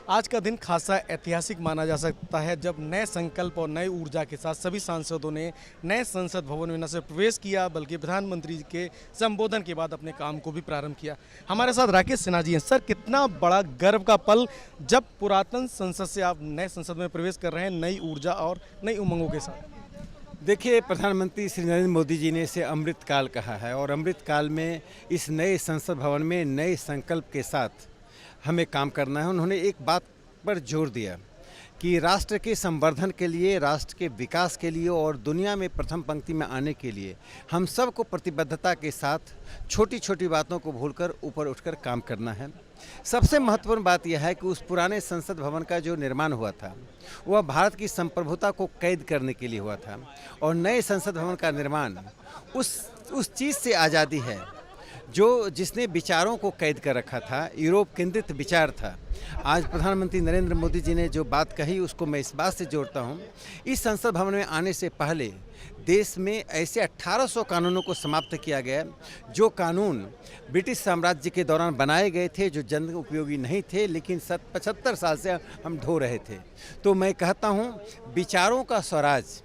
आज का दिन खासा ऐतिहासिक माना जा सकता है जब नए संकल्प और नई ऊर्जा के साथ सभी सांसदों ने नए संसद भवन में न सिर्फ प्रवेश किया बल्कि प्रधानमंत्री के संबोधन के बाद अपने काम को भी प्रारंभ किया। हमारे साथ राकेश सिन्हा जी हैं। सर, कितना बड़ा गर्व का पल जब पुरातन संसद से आप नए संसद में प्रवेश कर रहे हैं नई ऊर्जा और नई उमंगों के साथ। देखिए, प्रधानमंत्री श्री नरेंद्र मोदी जी ने इसे अमृत काल कहा है और अमृत काल में इस नए संसद भवन में नए संकल्प के साथ हमें काम करना है। उन्होंने एक बात पर जोर दिया कि राष्ट्र के संवर्धन के लिए, राष्ट्र के विकास के लिए और दुनिया में प्रथम पंक्ति में आने के लिए हम सबको प्रतिबद्धता के साथ छोटी छोटी बातों को भूलकर ऊपर उठकर काम करना है। सबसे महत्वपूर्ण बात यह है कि उस पुराने संसद भवन का जो निर्माण हुआ था वह भारत की संप्रभुता को कैद करने के लिए हुआ था और नए संसद भवन का निर्माण उस चीज़ से आज़ादी है जो जिसने विचारों को कैद कर रखा था, यूरोप केंद्रित विचार था। आज प्रधानमंत्री नरेंद्र मोदी जी ने जो बात कही उसको मैं इस बात से जोड़ता हूँ, इस संसद भवन में आने से पहले देश में ऐसे 1800 कानूनों को समाप्त किया गया जो कानून ब्रिटिश साम्राज्य के दौरान बनाए गए थे, जो जन उपयोगी नहीं थे, लेकिन 75 साल से हम ढो रहे थे। तो मैं कहता हूँ विचारों का स्वराज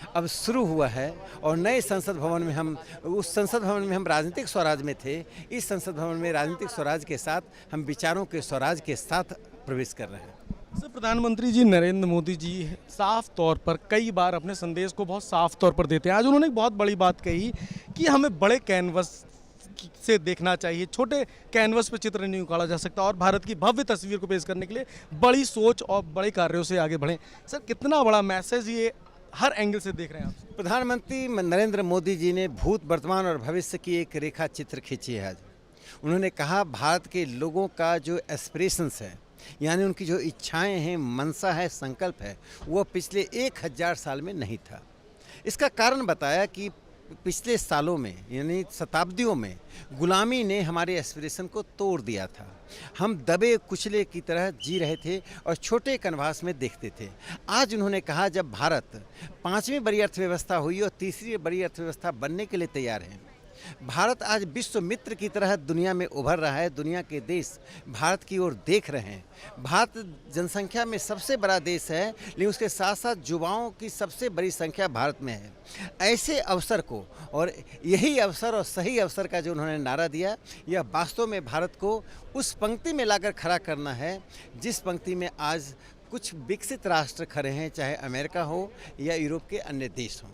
अब शुरू हुआ है और नए संसद भवन में उस संसद भवन में हम राजनीतिक स्वराज में थे, इस संसद भवन में राजनीतिक स्वराज के साथ हम विचारों के स्वराज के साथ प्रवेश कर रहे हैं। सर, प्रधानमंत्री जी नरेंद्र मोदी जी साफ तौर पर कई बार अपने संदेश को बहुत साफ तौर पर देते हैं। आज उन्होंने एक बहुत बड़ी बात कही कि हमें बड़े कैनवस से देखना चाहिए, छोटे कैनवस पर चित्र नहीं उखाड़ा जा सकता और भारत की भव्य तस्वीर को पेश करने के लिए बड़ी सोच और बड़े कार्यों से आगे बढ़ें। सर, कितना बड़ा मैसेज ये हर एंगल से देख रहे हैं आप। प्रधानमंत्री नरेंद्र मोदी जी ने भूत, वर्तमान और भविष्य की एक रेखा चित्र खींची है। आज उन्होंने कहा भारत के लोगों का जो एस्पिरेशंस है, यानी उनकी जो इच्छाएं हैं, मनसा है, संकल्प है, वो पिछले 1000 साल में नहीं था। इसका कारण बताया कि पिछले सालों में यानी शताब्दियों में गुलामी ने हमारे एस्पिरेशन को तोड़ दिया था। हम दबे कुचले की तरह जी रहे थे और छोटे कनवास में देखते थे। आज उन्होंने कहा जब भारत 5वीं बड़ी अर्थव्यवस्था हुई और तीसरी बड़ी अर्थव्यवस्था बनने के लिए तैयार है, भारत आज विश्व मित्र की तरह दुनिया में उभर रहा है। दुनिया के देश भारत की ओर देख रहे हैं। भारत जनसंख्या में सबसे बड़ा देश है, लेकिन उसके साथ साथ युवाओं की सबसे बड़ी संख्या भारत में है। ऐसे अवसर को और यही अवसर और सही अवसर का जो उन्होंने नारा दिया, यह वास्तव में भारत को उस पंक्ति में लाकर खड़ा करना है जिस पंक्ति में आज कुछ विकसित राष्ट्र खड़े हैं, चाहे अमेरिका हो या यूरोप के अन्य देश हों।